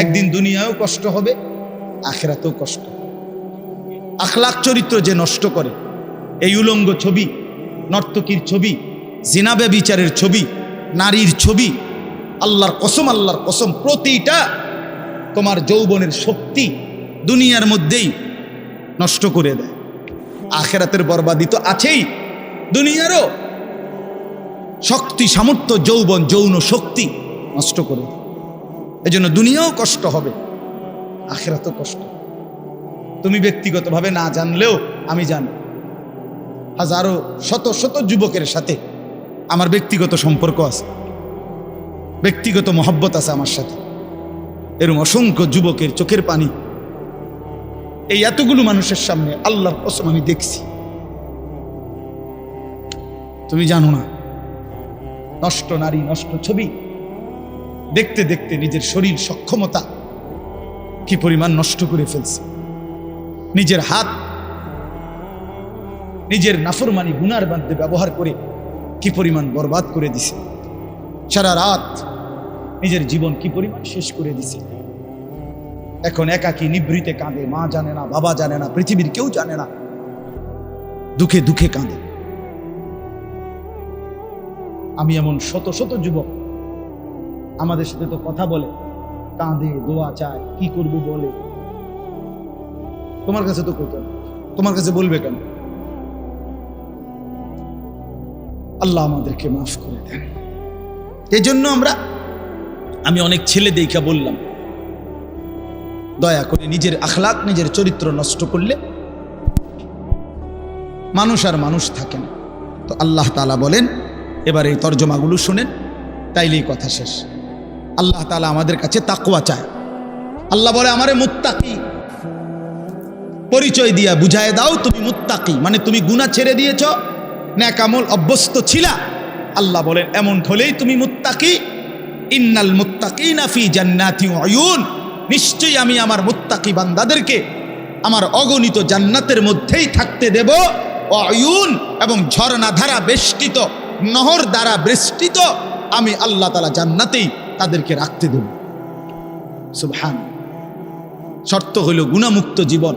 একদিন দুনিয়ায়ও কষ্ট হবে, আখিরাতেও কষ্ট। আখলাক চরিত্র যে নষ্ট করে, এই উলঙ্গ ছবি, নর্তকীর ছবি, জিনা ব্যভিচারের ছবি, নারীর ছবি, আল্লাহর কসম প্রতিটা তোমার যৌবনের শক্তি দুনিয়ার মধ্যেই নষ্ট করে দেয়। আখিরাতের বরবাদি তো আছেই, দুনিয়ারও শক্তি, সামর্থ্য, যৌবন, যৌন শক্তি নষ্ট করে দেয়। এজন্য দুনিয়াও কষ্ট হবে, আখিরাতও কষ্ট। তুমি ব্যক্তিগতভাবে না জানলেও আমি জানি, হাজারো শত শত যুবকের সাথে আমার ব্যক্তিগত সম্পর্ক আছে, ব্যক্তিগত মহব্বত আছে আমার সাথে। এরকম অসংখ্য যুবকের চোখের পানি এই এতগুলো মানুষের সামনে আল্লাহর কসম আমি দেখছি। তুমি জানো না, নষ্ট নারী, নষ্ট ছবি দেখতে দেখতে নিজের শরীর সক্ষমতা কি পরিমাণ নষ্ট করে ফেলছে। নিজের হাত নিজের নাফরমানি গুনার মধ্যে ব্যবহার করে কি পরিমাণ বরবাদ করে দিছে। সারা রাত নিজের জীবন কি পরিমাণ শেষ করে দিছে। এখন একাকী নিভৃতে কাঁদে, মা জানে না, বাবা জানে না, পৃথিবীর কেউ জানে না, দুঃখে দুঃখে কাঁদে। আমি এমন শত শত যুবক আমাদের সাথে তো কথা বলে, কাঁদে, দোয়া চায়, কি করব বলে। তোমার কাছে তো কত, তোমার কাছে বলবে কেন? আল্লাহ আমাদেরকে মাফ করে দেন। এই জন্য আমি অনেক ছেলে দেখা বললাম, দয়া করে নিজের আখলাক, নিজের চরিত্র নষ্ট করলে মানুষ আর মানুষ থাকে না। তো আল্লাহ তাআলা বলেন, এবার এই তর্জমাগুলো শুনেন, তাইলেই কথা শেষ। আল্লাহ তাআলা আমাদের কাছে তাকওয়া চায়। আল্লাহ বলে, আমারে মুত্তাকি পরিচয় দিয়া বুঝায় দাও তুমি মুত্তাকি, মানে তুমি গুনাহ ছেড়ে দিয়েছ, নেক আমল অভ্যস্ত ছিলা। আল্লাহ বলেন, এমন হলেই তুমি মুত্তাকি। ইন্নাল মুত্তাকিনা ফি জান্নাতি ওয়া উয়ুন, নিশ্চয়ই আমি আমার মুত্তাকি বান্দাদেরকে আমার অগণিত জান্নাতের মধ্যেই থাকতে দেব। ওয়া উয়ুন, এবং ঝর্ণা ধারা বেষ্টিত, নহর দ্বারা বেষ্টিত আমি আল্লাহ তাআলা জান্নাতেই তাদেরকে রাখতে দেব। সুবহান। শর্ত হইল গুনাহমুক্ত জীবন,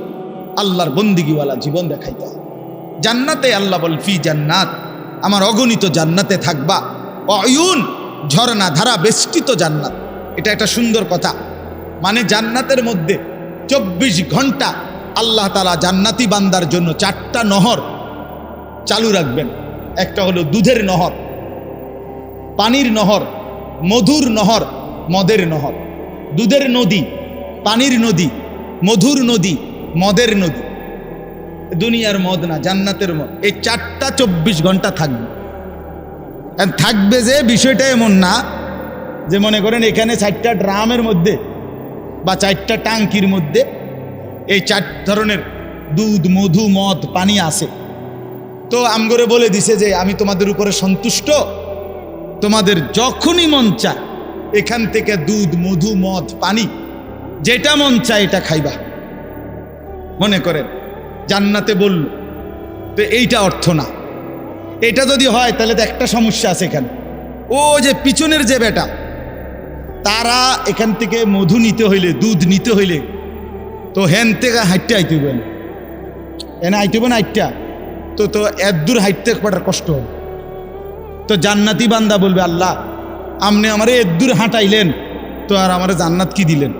আল্লাহর বন্দিগিওয়ালা জীবন দেখাইতে হবে। জান্নাতে আল্লাহ বল, ফি জান্নাত, আমার অগণিত জান্নাতে থাকবা। অয়ুন, ঝর্ণা ধারা বেষ্টিত জান্নাত। এটা একটা সুন্দর কথা, মানে জান্নাতের মধ্যে 24 ঘন্টা আল্লাহ তাআলা জান্নাতি বান্দার জন্য 4টা নহর চালু রাখবেন। একটা হলো দুধের নহর, পানির নহর, মধুর নহর, মদের নহর। দুধের নদী, পানির নদী, মধুর নদী, মদের নদী। দুনিয়ার মদ না, জান্নাতের মদ। এই 4টা 24 ঘন্টা থাকবে। থাকবে যে বিষয়টা এমন না যে মনে করেন এখানে 4টা ড্রামের মধ্যে বা 4টা টাঙ্কির মধ্যে এই 4 ধরনের দুধ, মধু, মদ, পানি আছে। তো আমগরে বলে দিছে যে আমি তোমাদের উপরে সন্তুষ্ট, তোমাদের যখনই মন চায় এখান থেকে দুধ, মধু, মদ, পানি যেটা মন চায় এটা খাইবা। মনে করেন জান্নাতে বলল, তো এইটা অর্থ না। এটা যদি হয় তাহলে তো একটা সমস্যা আছে এখানে। ও যে পিছনের যে বেটা, তারা এখান থেকে মধু নিতে হইলে, দুধ নিতে হইলে তো হেন থেকে হাইটতে আইতে হইবে, এনে আইতে হবে না হাইটটা, তো এত দূর হাইটতে একটা কষ্ট হবে। তো জান্নাতি বান্দা বলবে, আল্লাহ আপনি আমারে এত দূর হাঁটাইলেন, তো আর আমার জান্নাত কি দিলেন?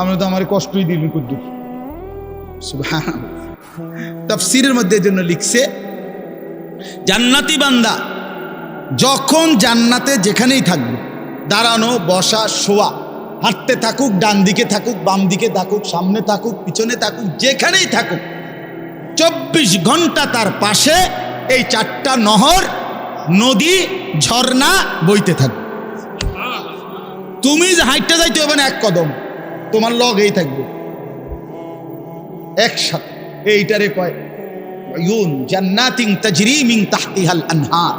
আমরা তো আমার কষ্টই দিলেন কদ্দুর। সুবহান। তাফসীরের মধ্যে জন্য লিখছে, জান্নাতি বান্দা যখন জান্নাতে যেখানেই থাকবে, দাঁড়ানো, বসা, শোয়া, হাঁটতে থাকুক, ডান দিকে থাকুক, বাম দিকে থাকুক, সামনে থাকুক, পিছনে থাকুক, যেখানেই থাকুক, 24 ঘন্টা তার পাশে এই 4টা নহর, নদী, ঝর্ণা বইতে থাকবে। তুমি হাঁটতে যাইতে হবে না এক কদম, তোমার লগেই থাকবে একসাথে। এইটারে কয় উয়ুন জান্নাতিন তাজরি মিন তাহতিহাল আনহার।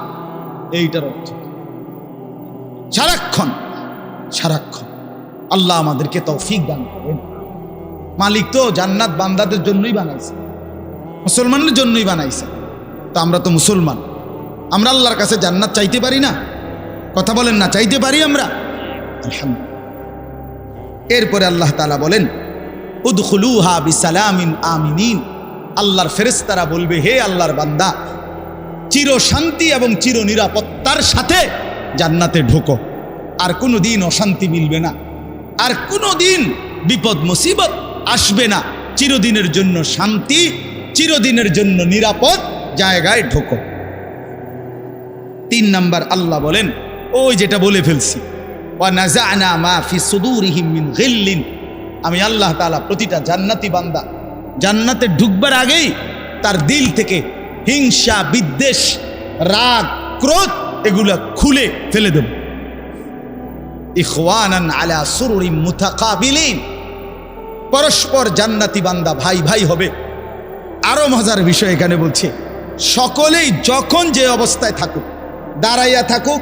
এইটার অর্থ সারাক্ষণ সারাক্ষণ। আল্লাহ আমাদেরকে তৌফিক দান করেন। মালিক তো জান্নাত বান্দাদের জন্যই বানাইছে, মুসলমানদের জন্যই বানাইছে। তো আমরা তো মুসলমান, আমরা আল্লাহর কাছে জান্নাত চাইতে পারি না? কথা বলেন না, চাইতে পারি আমরা? আলহামদুলিল্লাহ। এরপরে আল্লাহ তাআলা বলেন উদখুলুহা বিসালামিন আমিনিন, আল্লাহর ফেরেশতারা বলবে হে আল্লাহর বান্দা, চির শান্তি এবং চির নিরাপত্তার সাথে জান্নাতে ঢোকো, আর কোনো দিন অশান্তি মিলবে না, আর কোনো দিন বিপদ মুসিবত আসবে না, চিরদিনের জন্য শান্তি, চিরদিনের জন্য নিরাপদ জায়গায় ঢোকো। 3 নাম্বার আল্লাহ বলেন ওই যেটা বলে ফেলছি, ওয়া নাযা'না মা ফি সুদুরিহিম মিন গিল্লিন, আমি আল্লাহ তাআলা প্রতিটা জান্নাতি বান্দা জান্নাতে ঢুকবার আগেই তার দিল থেকে হিংসা, বিদ্বেষ, রাগ, ক্রোধ এগুলা খুলে ফেলে দেব। ইখওয়ানান আলা সুরুরিম মুতাকাবিলিন, পরস্পর জান্নাতি বান্দা ভাই ভাই হবে। আরো মজার বিষয় এখানে বলছে, সকলেই যখন যে অবস্থায় থাকুক, দাঁড়াইয়া থাকুক,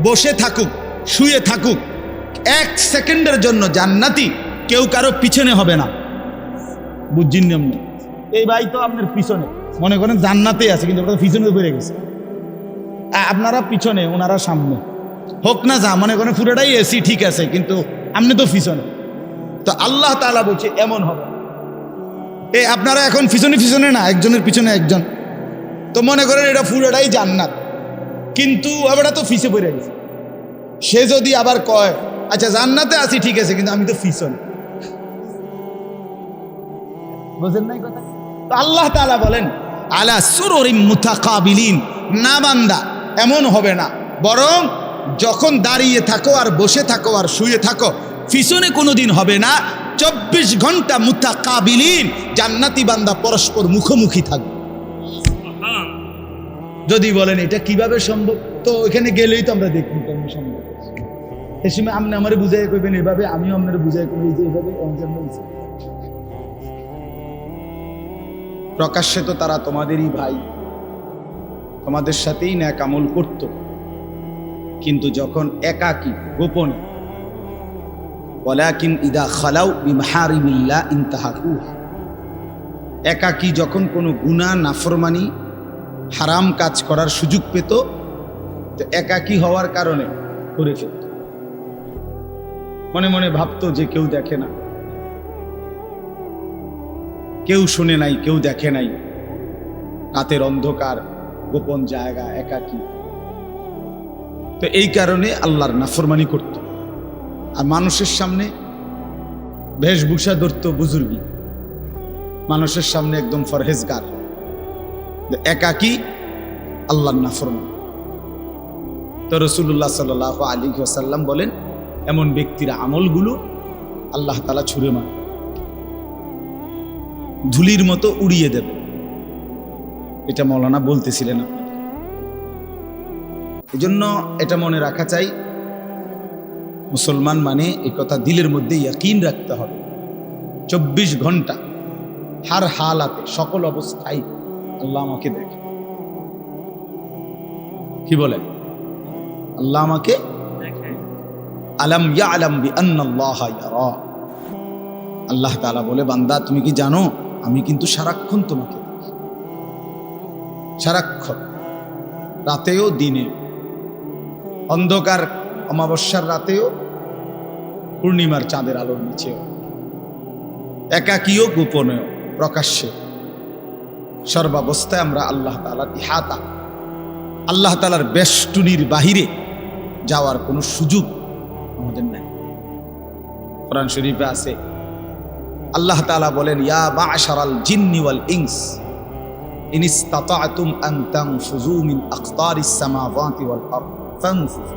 বসে থাকুক, শুয়ে থাকুক, 1 সেকেন্ডের জন্য জান্নাতি কেউ কারো পিছনে হবে না। বুঝছেন না? এই ভাই তো আপনার পিছনে, মনে করেন জান্নাতে আছে কিন্তু ওটা পিছনে পড়ে গেছে, আপনারা পিছনে ওনারা সামনে, হোক না যা, মনে করেন পুরোটাই এসি ঠিক আছে কিন্তু আপনি তো পিছনে। তো আল্লাহ তাআলা বলছে এমন হবে, আপনারা এখন পিছনে পিছনে না, একজনের পিছনে একজন, তো মনে করেন এটা পুরোটাই জান্নাত কিন্তু আবার তো ফিসে পড়ে গেছে। সে যদি আবার কয় আচ্ছা জান্নাতে আছি ঠিক আছে কিন্তু আমি তো পিছনে, বুঝেন নাই কথা? তো আল্লাহ তাআলা বলেন আলা সুরুরিম মুতাকাবিলিন, না বান্দা এমন হবে না, বরং যখন দাঁড়িয়ে থাকো আর বসে থাকো আর শুয়ে থাকো, পিছনে কোনোদিন হবে না। 24 ঘন্টা মুতাকাবিলিন, জান্নাতি বান্দা পরস্পর মুখোমুখি থাকবে। যদি বলেন এটা কিভাবে সম্ভব, তো ওইখানে গেলেই তো আমরা দেখব কেমন সম্ভব। এই সময় আপনি আমারে বুঝাই কইবেন এভাবে, আমিও আপনার বুঝাই কই যে এইভাবে বলছে। প্রকাশ্যে তো তারা তোমাদেরই ভাই, তোমাদের সাথেই নেক আমল করত, কিন্তু যখন একাকী গোপনে, ওয়ালাকিন ইদা খালাউ বিমাহারিমিল্লাহ ইনতাহাকুহা, একাকী যখন কোনো গুনাহ, নাফরমানি, হারাম কাজ করার সুযোগ পেত, তো একাকী হওয়ার কারণে করে ফেলত। মনে মনে ভাবতো যে কেউ দেখে না, কেউ শুনে নাই, কেউ দেখে নাই, রাতের অন্ধকার, গোপন জায়গা, একাকী। তো এই কারণে আল্লাহর নাফরমানি করত, আর মানুষের সামনে বেশভূষা ধরত বুজুর্গি, মানুষের সামনে একদম ফরহেজগার, একাকী আল্লাহর নাফরমানি। তো রাসূলুল্লাহ সাল্লাল্লাহু আলাইহি ওয়াসাল্লাম বলেন এমন ব্যক্তির আমলগুলো আল্লাহ তাআলা ছুঁড়ে মারে, ধুলির মতো উড়িয়ে দেবে। এটা মাওলানা বলতেছিলেন আপনাদের। এই জন্য এটা মনে রাখা চাই, মুসলমান মানে এই কথা দিলের মধ্যে ইয়াকিন রাখতে হবে। 24 ঘন্টা হার হালাতে, সকল অবস্থায় আল্লাহ আমাকে দেখে। কি বলেন? আল্লাহ আমাকে দেখে। আলাম ইয়ালাম বিআন্নাল্লাহা ইয়ারা, আল্লাহ তাআলা বলে বান্দা তুমি কি জানো আমি কিন্তু সারাক্ষণ তোমাকে দেখি, সারাক্ষণ, রাতেও দিনে, অন্ধকার অমাবস্যার রাতেও, পূর্ণিমার চাঁদের আলোর নিচেও, একাকীও গোপনেও প্রকাশ্যে, সর্বাবস্থায় আমরা আল্লাহ তাআলার ইহাতা, আল্লাহ তাআলার বেষ্টনীর বাহিরে যাওয়ার কোনো সুযোগ আমাদের নাই। কোরআন শরীফে আছে আল্লাহ তাআলা বলেন ইয়া মা'শারাল জিন্নি ওয়াল ইনস ইন ইসতাতা'তুম আন তানফুযু মিন আকতারিস সামাওয়াতি ওয়াল আরদ ফানফুযু,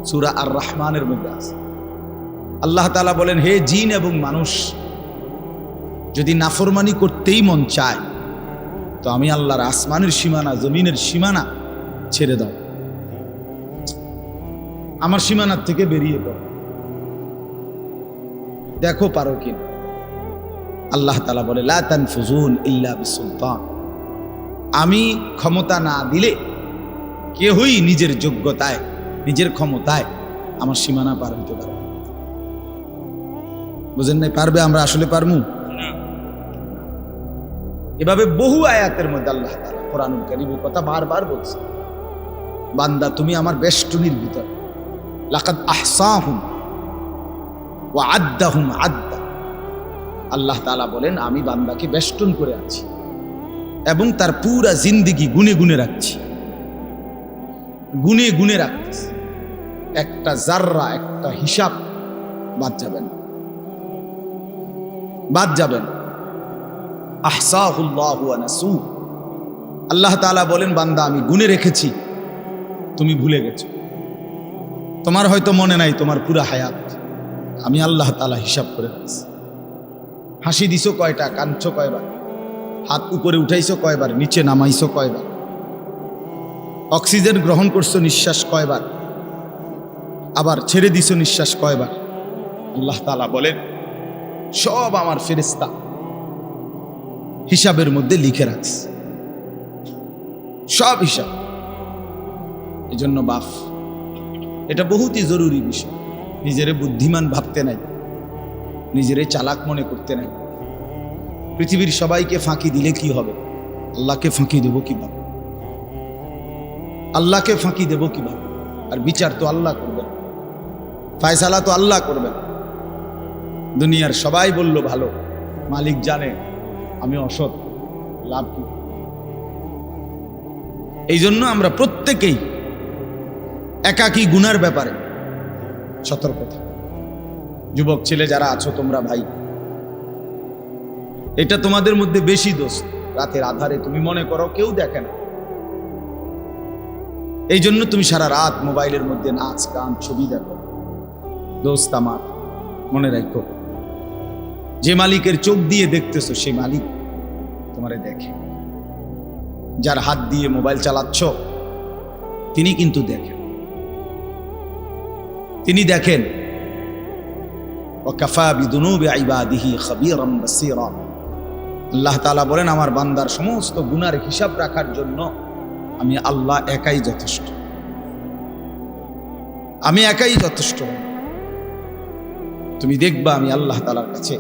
সূরা আর রহমানের মধ্যে আছে। আল্লাহ তাআলা বলেন হে জিন এবং মানুষ, যদি নাফরমানি করতেই মন চায় তো আমি আল্লাহর আসমানের সীমানা, জমিনের সীমানা ছেড়ে দাও, আমার সীমানার থেকে বেরিয়ে পড়ো, দেখো পারো কিনা। আল্লাহ তাআলা বলে লা তানফুজুন ইল্লা বিসুলতান, আমি ক্ষমতা না দিলে কেউই নিজের যোগ্যতায়, নিজের ক্ষমতায় আমার সীমানা পার হতে পারবে। বুঝেন নাই? পারবে? আমরা আসলে পারমু? এভাবে বহু আয়াতের মধ্যে আল্লাহ তাআলা কোরআনুল কারীমের কথা বারবার বলছে, বান্দা তুমি আমার বেষ্টনীর ভিতর, লাকাদ আহসাহুম, ওয়া আদ্দাহুম আদ্দা। আল্লাহ তাআলা বলেন আমি বান্দাকে বেষ্টন করে আছি এবং তার পুরা জিন্দেগি গুনে গুনে রাখছি, গুনে গুনে রাখতেছি। একটা জাররা, একটা হিসাব বাদ যাবে না, বাদ যাবে না। আহসাহুল্লাহু ওয়া নাসু। আল্লাহ তাআলা বলেন বান্দা আমি গুনে রেখেছি, তুমি ভুলে গেছো। তোমার হয়তো মনে নাই তোমার পুরা হায়াত, আমি আল্লাহ তাআলা হিসাব করে রাখছি। হাসি দিছো কয়টা, কাঁদছো কয়বার, হাত উপরে উঠাইছো কয়বার, নিচে নামাইছো কয়বার, অক্সিজেন গ্রহণ করছো নিঃশ্বাস কয়বার, আবার ছেড়ে দিছো নিঃশ্বাস কয়বার। আল্লাহ তাআলা বলেন সব আমার ফেরেশতা হিসাবের মধ্যে লিখে রাখছে, সব হিসাব। এই জন্য বাপ, এটা বহুতই জরুরি বিষয়। নিজেরে বুদ্ধিমান ভাবতে নাই, নিজেরে চালাক মনে করতে নাই। পৃথিবীর সবাইকে ফাঁকি দিলে কি হবে? আল্লাহকে ফাঁকি দেব কিভাবে? আল্লাহকে ফাঁকি দেব কিভাবে? আর বিচার তো আল্লাহ করবেন, ফায়সালা তো আল্লাহ করবেন। দুনিয়ার সবাই বলল ভালো, মালিক জানে আমি অসৎ, লাভ কি? এই জন্য আমরা প্রত্যেকেই একাকী গুনার ব্যাপারে সতর্ক থাকি। যুবক ছেলে যারা আছো তোমরা ভাই, এটা তোমাদের মধ্যে বেশি দোষ। রাতের আধারে তুমি মনে করো কেউ দেখে না, এই জন্য তুমি সারা রাত মোবাইলের মধ্যে নাচ গান ছবি দেখো। দোস্ত আমার মনে রাখো, যে মালিকের চোখ দিয়ে দেখতেছো সেই মালিক তোমারে দেখে। যার হাত দিয়ে মোবাইল চালাচ্ছ তিনি কিন্তু দেখেন, তিনি দেখেন। ওয়াকাফা বিদুনুবি ইবাদিহি খাবীরাম বাসীরা। আল্লাহ তাআলা বলেন আমার বান্দার সমস্ত গুনার হিসাব রাখার জন্য আমি আল্লাহ একাই যথেষ্ট, আমি একাই যথেষ্ট। তুমি দেখবা আমি আল্লাহ তাআলার কাছে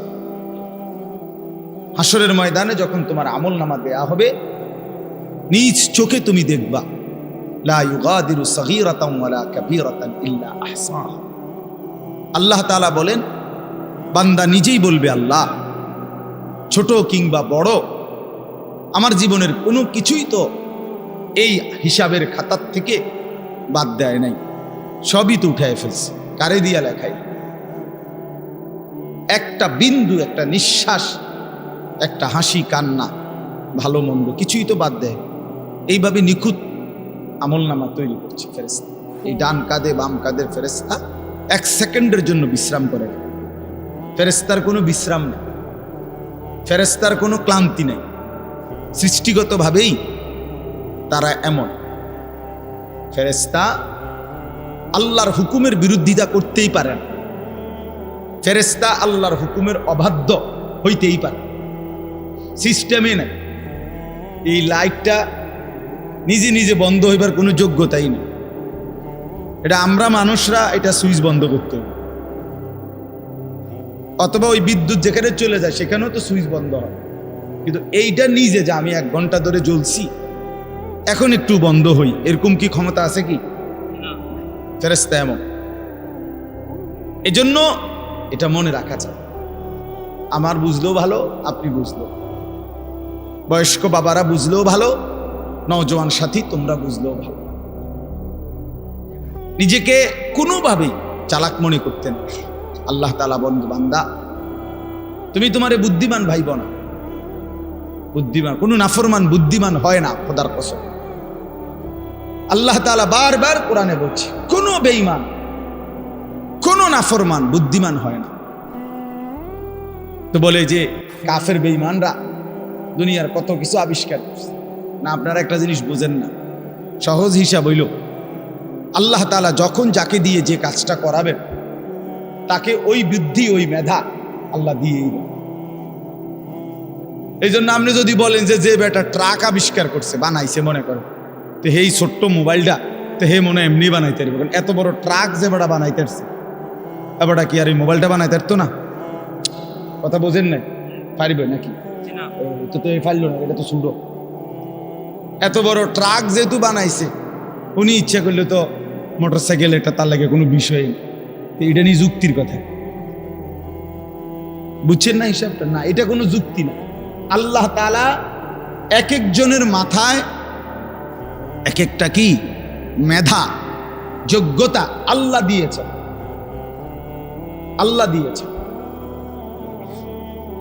হাসরের ময়দানে যখন তোমার আমলনামা দেয়া হবে, নিজ চোখে তুমি দেখবা লা ইউগাদিরু সগীরাতান ওয়ালা কাবীরাতান ইল্লা আহসাহা। আল্লাহ তাআলা বলেন বান্দা নিজেই বলবে আল্লাহ ছোট কিংবা বড় আমার জীবনের কোনো কিছুই তো এই হিসাবের খাতার থেকে বাদ দেয় নাই, সবই তো উঠায় ফেলছে। কারে দিয়া লেখাই? একটা বিন্দু, একটা নিঃশ্বাস, একটা হাসি কান্না, ভালো মন্দ কিছুই তো বাদ দেয়। এইভাবে নিখুঁত আমলনামা তৈরি করছে ফেরেশতা। এই ডান কাঁধে বাম কাঁধের ফেরেশতা এক সেকেন্ডের জন্য বিশ্রাম করে না। ফেরেশতার কোনো বিশ্রাম নেই, ফেরেশতার কোনো ক্লান্তি নেই। সৃষ্টিগতভাবেই তারা এমন। ফেরেশতা আল্লাহর হুকুমের বিরোধিতা করতেই পারে না, ফেরেশতা আল্লাহর হুকুমের অবাধ্য হইতেই পারে। সিস্টেমে নাই। এই লাইটটা নিজে নিজে বন্ধ হইবার কোনো যোগ্যতাই নেই। এটা আমরা মানুষরা এটা সুইচ বন্ধ করতে হবে, অথবা ওই বিদ্যুৎ যেখানে চলে যায় সেখানেও তো সুইচ বন্ধ হয়। কিন্তু এইটা নিজে যে আমি 1 ঘন্টা ধরে জ্বলছি এখন একটু বন্ধ হই, এরকম কি ক্ষমতা আছে কি? ফেরেশতা এমন। এজন্য এটা মনে রাখা যায়। আমার বুঝলেও ভালো, আপনি বুঝলো, বয়স্ক বাবারা বুঝলেও ভালো, নওজোয়ান সাথী তোমরা বুঝলেও ভালো। নিজেকে কোনোভাবেই চালাক মনে করতেন। আল্লাহ তাআলা বন্ধু বান্দা তুমি তোমারে বুদ্ধিমান ভাইব না। বুদ্ধিমান কোনো নাফরমান বুদ্ধিমান হয় না, খোদার কসম। আল্লাহ তাআলা বারবার কোরআনে বলছে কোনো বেঈমান, কোনো নাফরমান বুদ্ধিমান হয় না। তো বলে যে কাফের বেঈমানরা দুনিয়ার কত কিছু আবিষ্কার করছে না। আপনারা একটা জিনিস বুঝেন না, সহজ হিসাব হইল আল্লাহ তাআলা যখন যাকে দিয়ে যে কাজটা করাবেন তাকে ওই বুদ্ধি ওই মেধা আল্লাহ দিয়েই দেন। এই জন্য আপনি যদি বলেন যে বেটা ট্রাক আবিষ্কার করছে, বানাইছে, মনে করেন তো এই ছোট্ট মোবাইলটা তো হে মনে এমনি বানাইতে পারবে। এত বড় ট্রাক যে বেটা বানাইতে পারছে, বেটা কি আর এই মোবাইলটা বানাইতে পারতো না? কথা বোঝেন নাই? পারবে নাকি? তো পারলো না, এটা তো ছোট। এত বড় ট্রাক যেহেতু বানাইছে, উনি ইচ্ছা করলে তো মোটরসাইকেল এটা তার লাগে কোনো বিষয়, এটা নিয়ে যুক্তির কথা। বুঝছেন না হিসাবটা? না, এটা কোনো যুক্তি না। আল্লাহ তাআলা এক একজনের মাথায় এক একটা কি মেধা, যোগ্যতা আল্লাহ দিয়েছেন, আল্লাহ দিয়েছেন।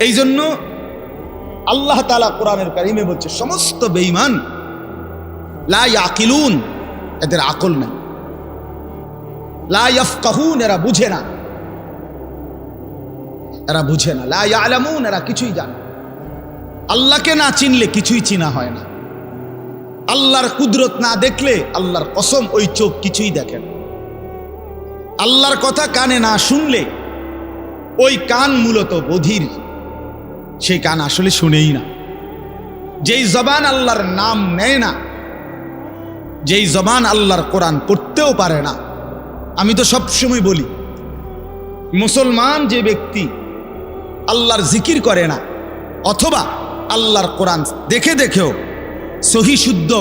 এই জন্য আল্লাহ তাআলা কোরআনের কারিমে বলছে সমস্ত বেঈমান লা ইয়াকিলুন, এদের আকল নাই, লা ইয়াফকাহুন, এরা বুঝে না, এরা বুঝে না, লা ইয়ালামুন, এরা কিছুই জানে। আল্লাহকে না চিনলে কিছুই চিনা হয় না। আল্লাহর কুদরত না দেখলে, আল্লাহর কসম ওই চোখ কিছুই দেখে না। আল্লাহর কথা কানে না শুনলে ওই কান মূলত বধির, সেই কান আসলে শুনেই না। যেই জবান আল্লাহর নাম নেয় না, যেই জবান আল্লাহর কোরআন পড়তেও পারে না। আমি তো সবসময় বলি, মুসলমান যে ব্যক্তি আল্লাহর জিকির করে না অথবা আল্লাহর কোরআন দেখে দেখেও সহি শুদ্ধ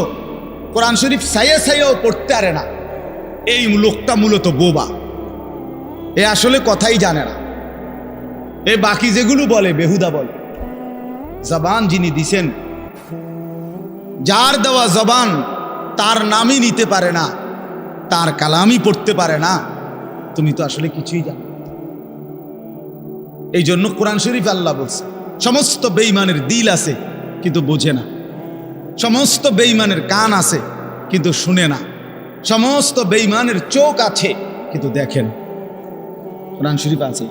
কোরআন শরীফ সাইয়া সাইয়াও পড়তে পারে না, এই লোকটা মূলত বোবা। এ আসলে কথাই জানে না। এ বাকি যেগুলো বলে বেহুদা বলে। জবান যিনি দিছেন, যার দেওয়া জবান তার নামই নিতে পারে না, তার কালামই পড়তে পারে না, তুমি তো আসলে কিছুই জানো। এই জন্য কোরআন শরীফ আল্লাহ বলছে সমস্ত বেঈমানের দিল আছে কিন্তু বোঝে না, সমস্ত বেঈমানের কান আছে কিন্তু শুনে না, সমস্ত বেঈমানের চোখ আছে কিন্তু দেখে না। কোরআন শরীফ আছে,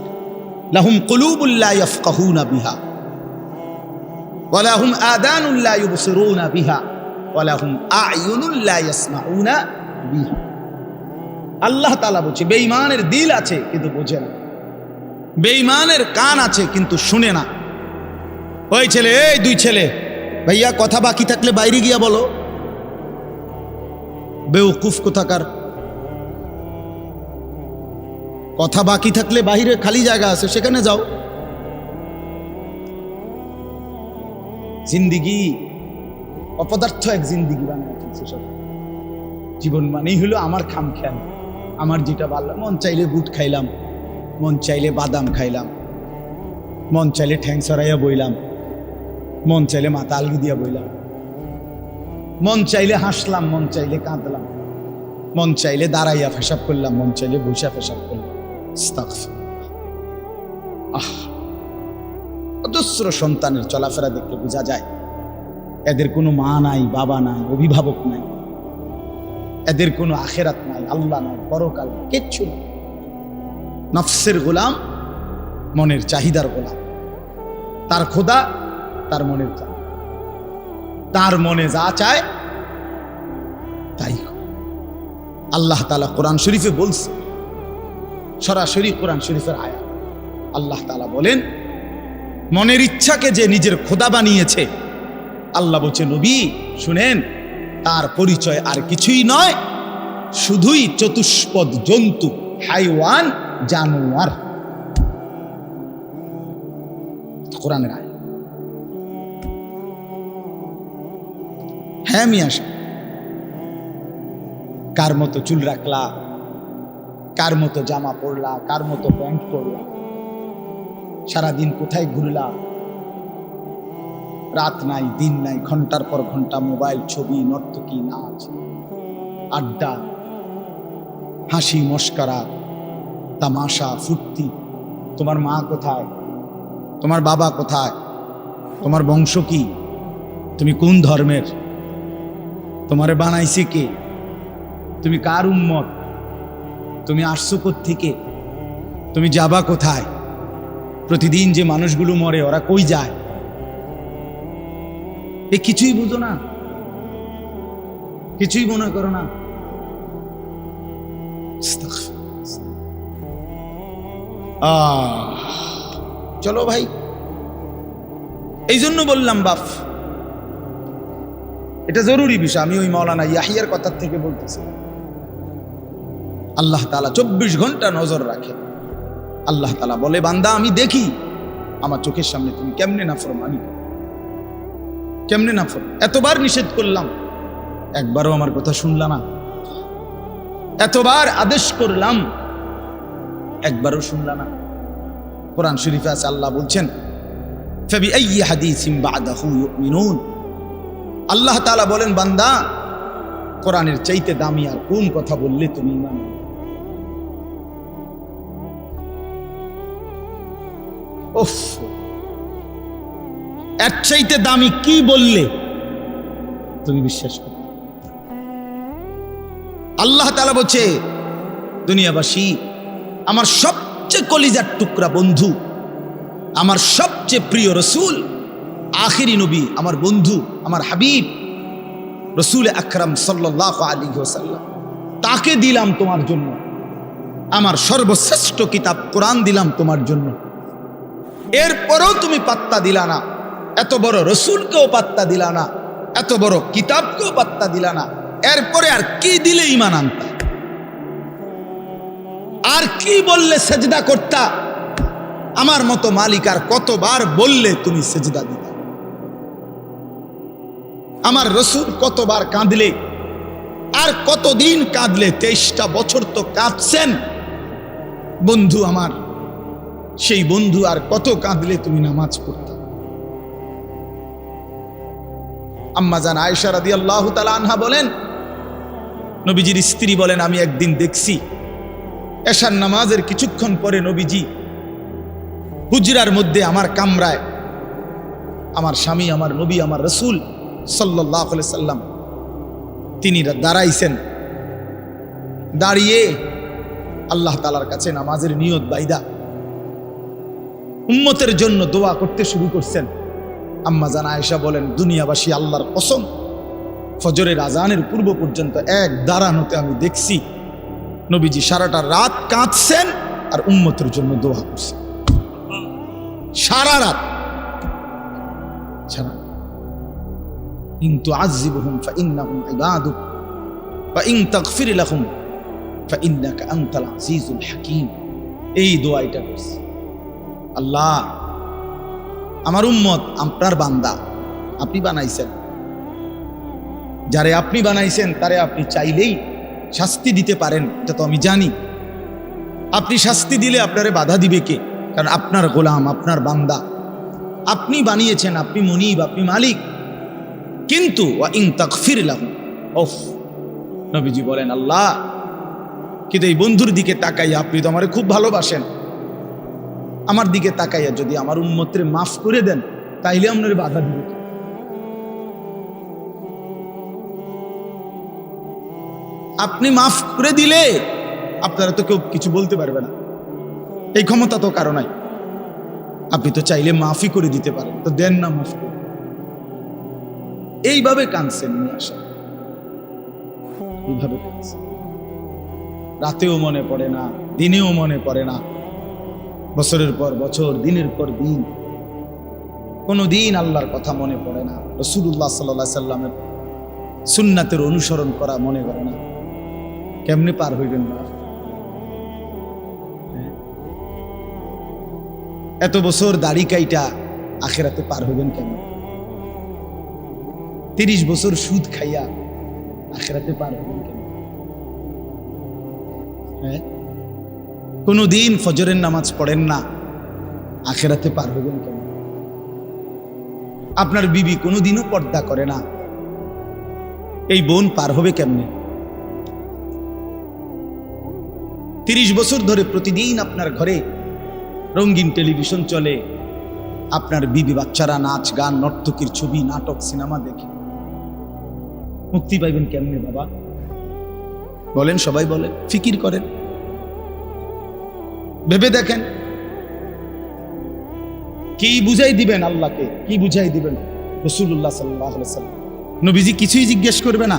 লাহুম কুলুবুল লা ইয়াফকাহুনা বিহা ওয়া লাহুম আযানুন লা ইউবসিরুনা বিহা ওয়া লাহুম আ'য়ুনুন লা ইয়াসমাউনা বিহা। আল্লাহ তাআলা বলছে বেঈমানের দিল আছে কিন্তু বোঝে না, বেঈমানের কান আছে কিন্তু শুনে না। ওই ছেলে, এই দুই ছেলে, ভাইয়া কথা বাকি থাকলে বাইরে গিয়া বলো। বেওকুফ কোথাকার, কথা বাকি থাকলে বাইরে খালি জায়গা আছে সেখানে যাও। জিন্দিগি অপদার্থ এক জিন্দিগি বানায় ফেলছে সব। জীবন মানেই হলো আমার খাম খেয়াল, আমার যেটা ভালো, মন চাইলে বুট খাইলাম, মন চাইলে বাদাম খাইলাম, মন চাইলে ঠ্যাং সরাইয়া বইলাম, মন চাইলে মাথা আলগি দিয়া বইলাম, মন চাইলে হাসলাম, মন চাইলে কাঁদলাম, মন চাইলে দাঁড়াইয়া পেশাব করলাম, মন চাইলে বসে পেশাব করলাম। অজস্র সন্তানের চলাফেরা দেখতে বোঝা যায় এদের কোনো মা নাই, বাবা নাই, অভিভাবক নাই, এদের কোনো আখেরাত নাই, আল্লাহ নাই, পরকাল কিচ্ছু নাই। নফসের গোলাম, মনের চাহিদার গোলাম। তার খোদা তার মনের চায়, তার মনে যা চায় তাই। আল্লাহ তাআলা কোরআন শরীফে বলছে, সরাসরি কোরআন শরীফের আয়াত, আল্লাহ তাআলা বলেন মনের ইচ্ছাকে যে নিজের খোদা বানিয়েছে, আল্লাহ বলছে নবী শুনেন, তার পরিচয় আর কিছুই নয়, শুধুই চতুষ্পদ জন্তু, হাইওয়ান, জানোয়ার। কোরআনের আয়াত। হ্যাঁ মিয়া, কার মতো চুল রাখলা, কার মতো জামা পরলা, কার মতো প্যান্ট পরলা, সারাদিন কোথায় ঘুরলা, রাত নাই দিন নাই, ঘন্টার পর ঘন্টা মোবাইল, ছবি, নর্তকী, নাচ, আড্ডা, হাসি, মস্করা, তামাশা, ফুর্তি। তোমার মা কোথায়, তোমার বাবা কোথায়, তোমার বংশ কি, তুমি কোন ধর্মের, তোমারে বানাইছে কে, তুমি কার উম্মত, তুমি আসছো কোত্থেকে, তুমি যাবা কোথায়, প্রতিদিন যে মানুষগুলো মরে ওরা কই যায়, এ কিছুই বুঝো না, কিছুই মনে করো না। চলো ভাই, এই জন্য বললাম বাপ, এটা জরুরি বিষয়। আমি ওই মাওলানা ইয়াহিয়ার কথা থেকে বলতেছি। আল্লাহ তাআলা 24 ঘন্টা নজর রাখে। আল্লাহ তাআলা বলে বান্দা আমি দেখি আমার চোখের সামনে তুমি কেমনে নাফরমানি করো, কেমনে নাফরমান। এতবার নিষেধ করলাম, একবারও আমার কথা শুনলা না। এতবার আদেশ করলাম, একবারও শুনলা না। কোরআন শরীফে আছে, আল্লাহ বলছেন ফাবিআইয়ি হাদিসিন বা'দাহু ইউমিনুন। আল্লাহ তাআলা বলেন, বান্দা কোরআনের চাইতে দামি আর কোন কথা বললে তুমি ঈমান আনবে? উফ, এর চাইতে দামি কি বললে তুমি বিশ্বাস করো? আল্লাহ তাআলা বলছে, দুনিয়াবাসী, আমার সবচেয়ে কলিজার টুকরা বন্ধু, আমার সবচেয়ে প্রিয় রসুল, আখিরি নবী, আমার বন্ধু, আমার হাবিব রসুল আকরাম সাল্লাল্লাহু আলাইহি ওয়াসাল্লাম, তাকে দিলাম তোমার জন্য। আমার সর্বশ্রেষ্ঠ কিতাব কোরআন দিলাম তোমার জন্য। এরপরেও তুমি পাত্তা দিলা না। এত বড় রসুলকেও পাত্তা দিলা না, এত বড় কিতাবকেও পাত্তা দিলা না। এরপরে আর কি দিলে ঈমান আনতা? আর কি বললে সেজদা করতা? আমার মতো মালিক আর কতবার বললে তুমি সেজদা দিতা? আমার রসুল কতবার কাঁদলে, আর কতদিন কাঁদলে? 23টা বছর তো কাঁদছেন বন্ধু আমার। সেই বন্ধু আর কত কাঁদলে তুমি নামাজ পড়তা? আম্মা জান আয়েশা রাদিয়াল্লাহু তাআলা আনহা বলেন, নবীজির স্ত্রী বলেন, আমি একদিন দেখছি এশার নামাজের কিছুক্ষণ পরে নবীজি হুজরার মধ্যে আমার কামরায়, আমার স্বামী, আমার নবী, আমার রসুল সাল্লাল্লাহু আলাইহি সাল্লাম তিনি দাঁড়াইছেন। দাঁড়িয়ে আল্লাহ তাআলার কাছে নামাজের নিয়ত বাইদা উম্মতের জন্য দোয়া করতে শুরু করছেন। আম্মা জান আয়েশা বলেন, দুনিয়াবাসী, আল্লাহর কসম, ফজরের আজানের পূর্ব পর্যন্ত এক দাঁড়ানোতে আমি দেখছি নবীজি সারাটা রাত কাঁদছেন আর উম্মতের জন্য দোয়া করছেন। সারা রাত ছাড়া। ইন তুআযিবহুম ফাইন্নাহুম ইবাদুক ওয়া ইন তাগফির লাহুম ফাইন্নাকা আনতাল আজিজুল হাকীম। এই দোয়াটা করছে, আল্লাহ আমার উম্মত আপনার বান্দা, আপনি বানাইছেন, যারে আপনি বানাইছেন তারে আপনি চাইলেই শাস্তি দিতে পারেন, এটা তো আমি জানি। আপনি শাস্তি দিলে আপনারে বাধা দিবে কে? কারণ আপনার গোলাম, আপনার বান্দা, আপনি বানিয়েছেন, আপনি মুনিব, আপনি মালিক। কিন্তু ওয়া ইন তাগফির লাহুম, ওফ, নবীজি বলেন, আল্লাহ কিন্তু এই বন্ধুর দিকে তাকাইয়া, আপনি তো আমারে খুব ভালোবাসেন, আমার দিকে তাকাইয়া যদি আমার উম্মতরে মাফ করে দেন, তাইলে আপনার বাধা দিবে কে? আপনি মাফ করে দিলে আপনারা তো কেউ কিছু বলতে পারবে না, এই ক্ষমতা তো কারো নাই। আপনি তো চাইলে মাফই করে দিতে পারেন, তো দেন না মাফ করে। এইভাবে কাঁদছেন নিয়ে আসা, এইভাবে কাঁদছেন। রাতেও মনে পড়ে না, দিনেও মনে পড়ে না, বছরের পর বছর, দিনের পর দিন, কোনো দিন আল্লাহর কথা মনে পড়ে না, রাসূলুল্লাহ সাল্লাল্লাহু আলাইহি সাল্লামের সুন্নাতের অনুসরণ করা মনে করে না। কেমনে পার হইবেন না? এত বছর দাড়ি কাইটা আখিরাতে পার হইবেন কেমন? 30 বছর সুদ খাইয়া আখিরাতে পার হইবেন কেমন? কোনদিন ফজরের নামাজ পড়েন না, আখিরাতে পার হইবেন কেমন? আপনার বিবি কোনোদিনও পর্দা করে না, এই বোন পার হবে কেমনে? 30 বছর ধরে প্রতিদিন আপনার ঘরে রঙিন টেলিভিশন চলে, আপনার বিবি বাচ্চারা নাচ গান, নর্তকীর ছবি, নাটক, সিনেমা দেখে, মুক্তি পাইবেন কেমনে বাবা? বলেন, সবাই বলেন, ফিকির করেন, ভেবে দেখেন। কি বুঝাই দিবেন আল্লাহকে? কি বুঝাই দিবেন রাসূলুল্লাহ সাল্লাল্লাহু আলাইহি ওয়াসাল্লাম? নবীজি কিছুই জিজ্ঞেস করবে না?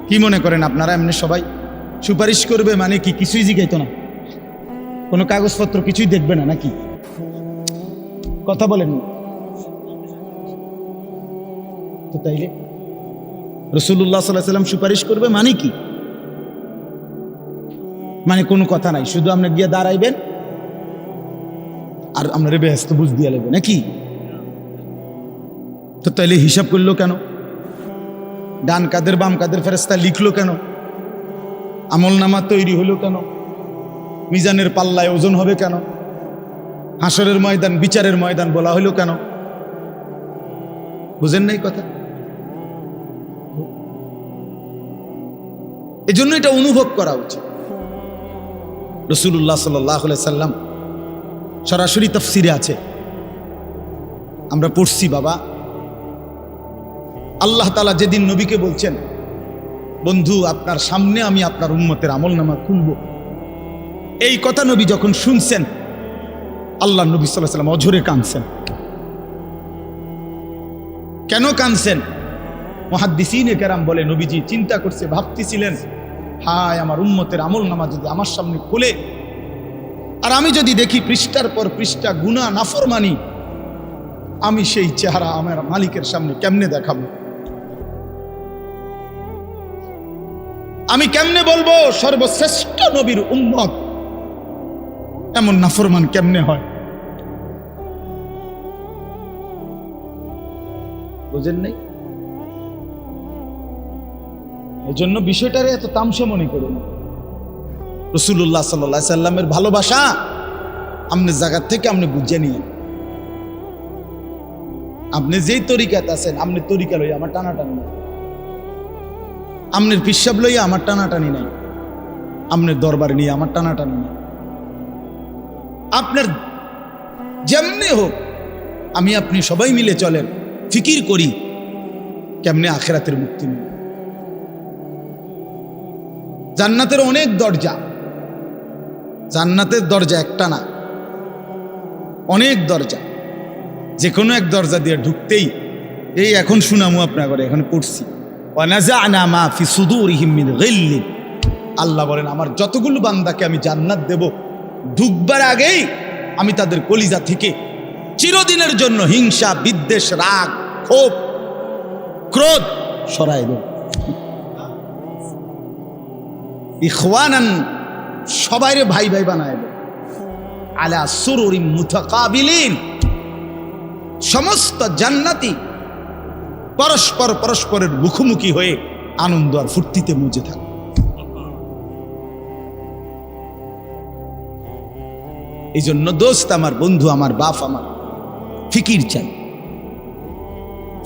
কি মনে করেন আপনারা এমনি সবাই সুপারিশ করবে মানে কি কিছুই জিজ্ঞাইতো না? কোনো কাগজপত্র কিছুই দেখবে না নাকি? কথা বলেন তো। তাইলে রাসূলুল্লাহ সাল্লাল্লাহু আলাইহি ওয়াসাল্লাম সুপারিশ করবে মানে কি? মানে কোনো কথা নাই, শুধু আপনি গিয়ে দাঁড়াইবেন আর আপনার বেহেশত বুঝ দিয়ে লাগবে নাকি? তো তাইলে হিসাব করলো কেন? ডান কাদের বাম কাদের ফেরেশতা লিখলো কেন? আমল নামা তৈরি হলো কেন? মিজানের পাল্লায় ওজন হবে কেন? হাসরের ময়দান, বিচারের ময়দান বলা হলো কেন? বুঝেন নাই কথা? এজন্য এটা অনুভব করা উচিত। রাসূলুল্লাহ সাল্লাল্লাহু আলাইহি সাল্লাম সরাসরি তাফসিরে আছে, আমরা পড়ছি বাবা। আল্লাহ তাআলা যেদিন নবীকে বলছেন, বন্ধু আপনার সামনে আমি আপনার উম্মতের আমলনামা খুলব, এই কথা নবী যখন শুনছেন, আল্লাহ নবী সাল্লাল্লাহু আলাইহি সাল্লাম অঝরে কাঁদছেন। কেন কাঁদছেন? মুহাদ্দিসিনে কেরাম বলে, নবীজি চিন্তা করছে, ভাবতেছিলেন, হায় আমার উম্মতের আমলনামা যদি আমার সামনে খুলে আর আমি যদি দেখি পৃষ্ঠার পর পৃষ্ঠা গুনাহ নাফরমানি, আমি সেই চেহারা আমার মালিকের সামনে কেমনে দেখাবো? আমি কেমনে বলবো সর্বশ্রেষ্ঠ নবীর উম্মত এমন নাফরমান কেমনে হয়? বুঝেন নাই? এই জন্য বিষয়টারে এত তামসা মনে করুন। রাসূলুল্লাহ সাল্লাল্লাহু আলাইহি সাল্লামের ভালোবাসা আপনি জায়গা থেকে আপনি বুঝে নিয়ে, আপনি যেই তরিকাতে আছেন, আপনি তরিকা লইয়া আমার টানাটানি নাই, আপনার পিসাব লইয়া আমার টানাটানি নাই, আপনার দরবার নিয়ে আমার টানাটানি নাই। আপনার যেমনি হোক, আমি আপনি সবাই মিলে চলেন, ফিকির করি কেমনে আখিরাতের মুক্তি নেই। জান্নাতের অনেক দরজা, জান্নাতের দরজা একটা না, অনেক দরজা। যে কোনো এক দরজা দিয়ে ঢুকতেই, এই এখন শুনামু আপনার করে, এখানে পড়ছি, ওয়ানাযা'না মা ফি সুদুরিহিম মিন গিল্লিন। আল্লাহ বলেন, আমার যতগুলো বান্দাকে আমি জান্নাত দেব, ঢুকবার আগেই আমি তাদের কলিজা থেকে চিরদিনের জন্য হিংসা, বিদ্বেষ, রাগ, ক্ষোভ, ক্রোধ সরাই দেব। ইখওয়ানান, সবাইরে ভাই ভাই বানায় দেব। আলা সুরুরিম মুতাকাবিলিন, সমস্ত জান্নাতি পরস্পর পরস্পরের মুখোমুখি হয়ে আনন্দ আর ফুর্তিতে মজে থাকে। এই জন্য দোস্ত আমার, বন্ধু আমার, বাপ আমার, ফিকির চাই,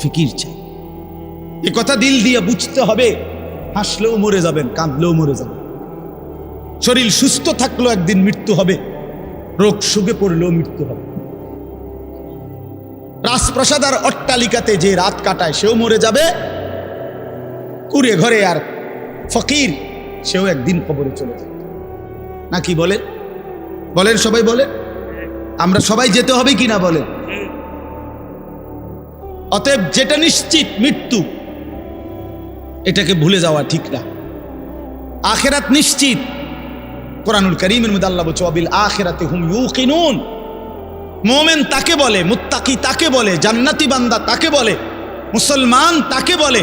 ফিকির চাই। এ কথা দিল দিয়ে বুঝতে হবে। হাসলেও মরে যাবেন, কাঁদলেও মরে যাবেন। শরীর সুস্থ থাকলেও একদিন মৃত্যু হবে, রোগ সুখে পড়লেও মৃত্যু হবে। রাজপ্রাসাদ আর অট্টালিকাতে যে রাত কাটায় সেও মরে যাবে, কুড়ে ঘরে আর ফকির সেও একদিন কবরে চলে যাবে। নাকি বলে? বলেন সবাই, বলেন। আমরা সবাই যেতে হবে কিনা বলেন? অতএব যেটা নিশ্চিত মৃত্যু, এটাকে ভুলে যাওয়া ঠিক না। আখিরাত নিশ্চিত। কোরআনুল কারীমের মধ্যে আল্লাহ বলছে, ওয়াবিল আখিরাতি হুম ইউকিনুন। মুমিন তাকে বলে, মুত্তাকি তাকে বলে, জান্নাতি বান্দা তাকে বলে, মুসলমান তাকে বলে।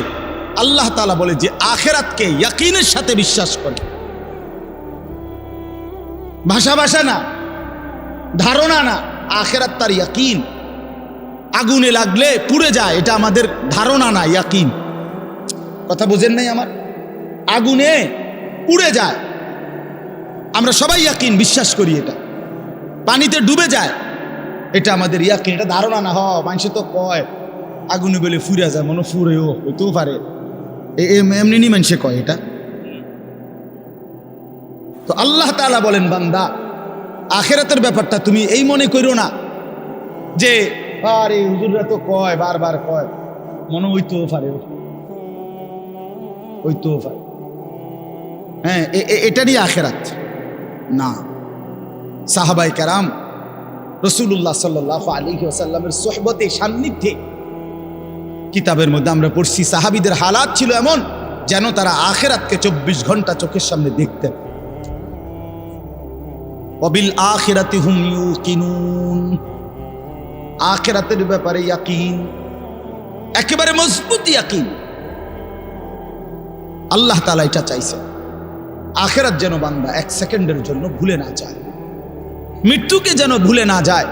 আল্লাহ তাআলা বলে যে আখিরাতকে ইয়াকিনের সাথে বিশ্বাস করে। ভাষা ভাষা না, ধারণা না, আখিরাত তার ইয়াকিন। আগুনে লাগলে পুড়ে যায়, এটা আমাদের ধারণা না, ইয়াকিন। কথা বুঝেন নাই আমার? আগুনে পুড়ে যায়, আমরা সবাই ইয়াকিন, বিশ্বাস করি এটা। পানিতে ডুবে যায়, এটা আমাদের ইয়াকিন, এটা ধারণা না। মানুষ তো কয় আগুনে বলে ফুরে যায়, মনে ফুরেও হইতেও পারে, এমনি নি মানুষে কয় এটা। তো আল্লাহ তাআলা বলেন, বান্দা আখিরাতের ব্যাপারটা তুমি এই মনে করো না যে আরে হুজুররা তো কয়, বারবার কয়, মনে হইতেও পারে, হইতেও পারে। হ্যাঁ, এটারই আখিরাত না। সাহাবায়ে কেরাম রাসূলুল্লাহ সাল্লাল্লাহু আলাইহি ওয়াসাল্লামের সোহবতে, সান্নিধ্যে, কিতাবের মধ্যে আমরা পড়ছি, সাহাবীদের হালাত ছিল এমন যেন তারা আখিরাতকে 24 ঘন্টা চোখের সামনে দেখতেন। ওয়াবিল আখিরাতি হুম ইউকিনুন, আখিরাতের ব্যাপারে ইয়াকিন, একেবারে মজবুত ইয়াকিন। আল্লাহ তাআলা এটা চাইছে, আখিরাত যেন বান্দা 1 সেকেন্ডের জন্য ভুলে না যায়, মৃত্যুকে যেন ভুলে না যায়।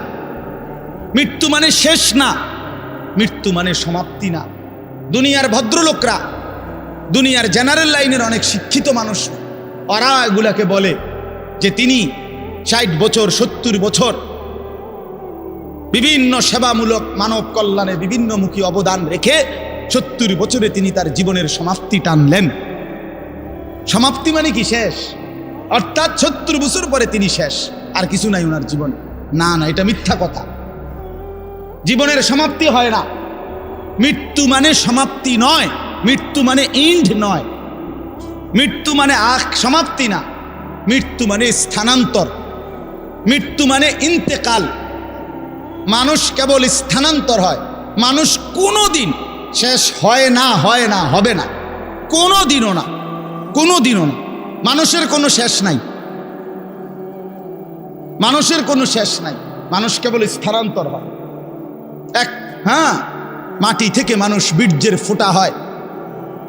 মৃত্যু মানে শেষ না, মৃত্যু মানে সমাপ্তি না। দুনিয়ার ভদ্রলোকরা, দুনিয়ার জেনারেল লাইনের অনেক শিক্ষিত মানুষ, ওরা এগুলাকে বলে যে তিনি 60 বছর 70 বছর বিভিন্ন সেবামূলক মানব কল্যাণে বিভিন্নমুখী অবদান রেখে 70 বছরে তিনি তার জীবনের সমাপ্তি টানলেন। সমাপ্তি মানে কি? শেষ। অর্থাৎ 70 বছর পরে তিনি শেষ, আর কিছু নাই ওনার জীবনে। না না, এটা মিথ্যা কথা। জীবনের সমাপ্তি হয় না। মৃত্যু মানে সমাপ্তি নয়, মৃত্যু মানে ইন্ড নয়, মৃত্যু মানে সমাপ্তি না, মৃত্যু মানে স্থানান্তর, মৃত্যু মানে ইন্তেকাল। মানুষ কেবল স্থানান্তর হয়, মানুষ কোনোদিন শেষ হয় না, হয় না, হবে না, কোনোদিনও না, কোনোদিনও না। মানুষের কোনো শেষ নাই, মানুষের কোনো শেষ নাই, মানুষ কেবল স্থানান্তর হয়। মাটি থেকে মানুষ বীর্যের ফোঁটা হয়,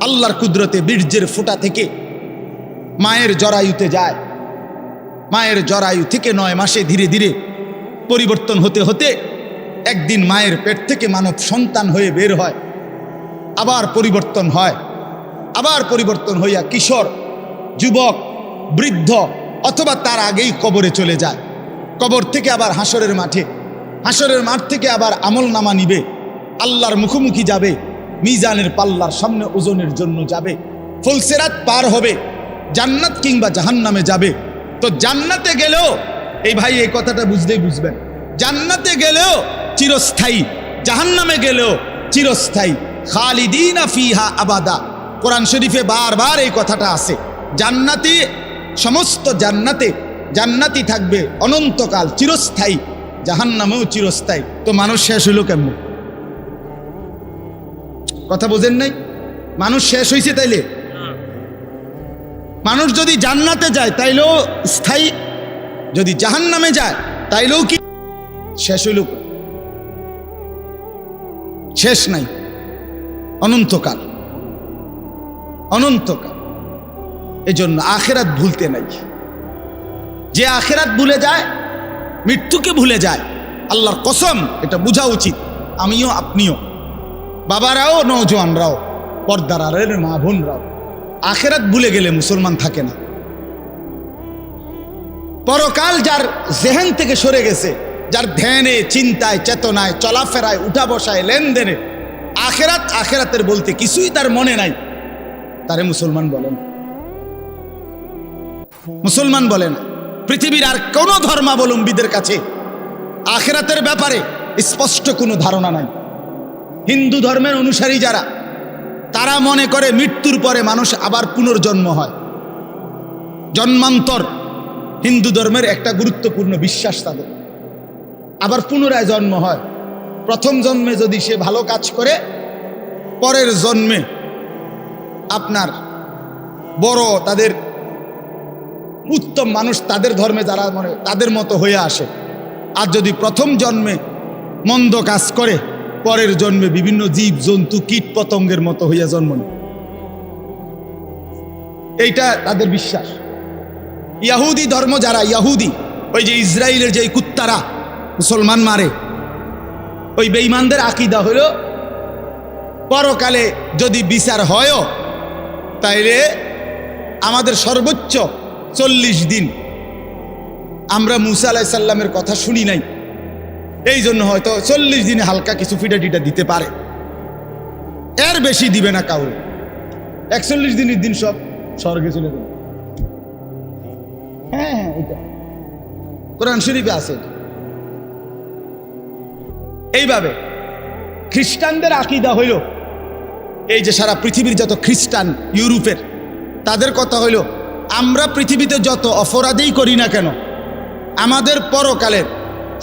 আল্লাহর কুদরতে বীর্যের ফোঁটা থেকে মায়ের জরায়ুতে যায়, মায়ের জরায়ু থেকে 9 মাসে ধীরে ধীরে পরিবর্তন হতে হতে একদিন মায়ের পেট থেকে মানব সন্তান হয়ে বের হয়, আবার পরিবর্তন হয়, আবার পরিবর্তন হইয়া কিশোর, যুবক, বৃদ্ধ অথবা তার আগেই কবরে চলে যায়। কবর থেকে আবার হাসরের মাঠে, হাসরের মাঠ থেকে আবার আমল নামা নিবে, আল্লাহর মুখোমুখি যাবে, মিজানের পাল্লার সামনে ওজনের জন্য যাবে, ফুলসিরাত পার হবে, জান্নাত কিংবা জাহান্নামে যাবে। তো জান্নাতে গেলেও, এই ভাই এই কথাটা বুঝলেই বুঝবেন, জান্নাতে গেলেও চিরস্থায়ী, জাহান্নামে গেলেও চিরস্থায়ী। খালিদিনা ফিহা আবাদা, কোরআন শরীফে বারবার এই কথাটা আছে। জান্নাতি, সমস্ত জান্নাতে জান্নাতি থাকবে অনন্তকাল, চিরস্থায়ী, জাহান্নামেও চিরস্থায়ী। তো মানুষ শেষ হইল কেমন? কথা বোঝেন নাই? মানুষ শেষ হইছে তাইলে? মানুষ যদি জান্নাতে যায় তাইলেও স্থায়ী, যদি জাহান্নামে যায় তাইলেও কি শেষ হইল? শেষ নাই, অনন্তকাল, অনন্তকাল। এজন্য আখেরাত ভুলতে নাই। যে আখেরাত ভুলে যায়, মৃত্যুকে ভুলে যায়, আল্লাহর কসম, এটা বোঝা উচিত। আমিও, আপনিও, বাবারাও, নওজোয়ানরাও, পর্দার আড়ালের মা বোনরাও, আখেরাত ভুলে গেলে মুসলমান থাকে না। পরকাল যার জেহেন থেকে সরে গেছে, যার ধ্যানে, চিন্তায়, চেতনায়, চলাফেরায়, উঠা বসায়, লেনদেনে আখেরাত, আখেরাতের বলতে কিছুই তার মনে নাই, তারে মুসলমান বলেন, মুসলমান বলে না। পৃথিবীর আর কোন ধর্মাবলম্বীদের কাছে আখেরাতের ব্যাপারে স্পষ্ট কোনো ধারণা নাই। হিন্দু ধর্মের অনুসারী যারা, তারা মনে করে মৃত্যুর পরে মানুষ আবার পুনর্জন্ম হয়, জন্মান্তর হিন্দু ধর্মের একটা গুরুত্বপূর্ণ বিশ্বাস তাদের। আবার পুনরায় জন্ম হয়। প্রথম জন্মে যদি সে ভালো কাজ করে, পরের জন্মে আপনার বড়, তাদের উত্তম মানুষ, তাদের ধর্মে যারা মনে তাদের মতো হয়ে আসে। আর যদি প্রথম জন্মে মন্দ কাজ করে, পরের জন্মে বিভিন্ন জীব জন্তু কীট পতঙ্গের মতো হইয়া জন্ম নেয়। এইটা তাদের বিশ্বাস। ইয়াহুদি ধর্ম যারা, ইয়াহুদি, ওই যে ইসরায়েলের যে কুত্তারা মুসলমান মারে, ওই বেঈমানদের আকীদা হলো পরকালে যদি বিচার হয় তাইলে আমাদের সর্বোচ্চ 40 দিন আমরা মুসা আলাইহিস সালামের কথা শুনি নাই, এই জন্য হয়তো 40 দিনে হালকা কিছু ফিটা টিটা দিতে পারে, এর বেশি দিবে না কাউরে। 41 দিনের দিন সব স্বর্গে চলে যাবে। হ্যাঁ, এটা কোরআন শরীফে আছে। এইভাবে খ্রিস্টানদের আকীদা হইল, এই যে সারা পৃথিবীর যত খ্রিস্টান, ইউরোপের, তাদের কথা হইল, আমরা পৃথিবীতে যত অপরাধই করি না কেন, আমাদের পরকালের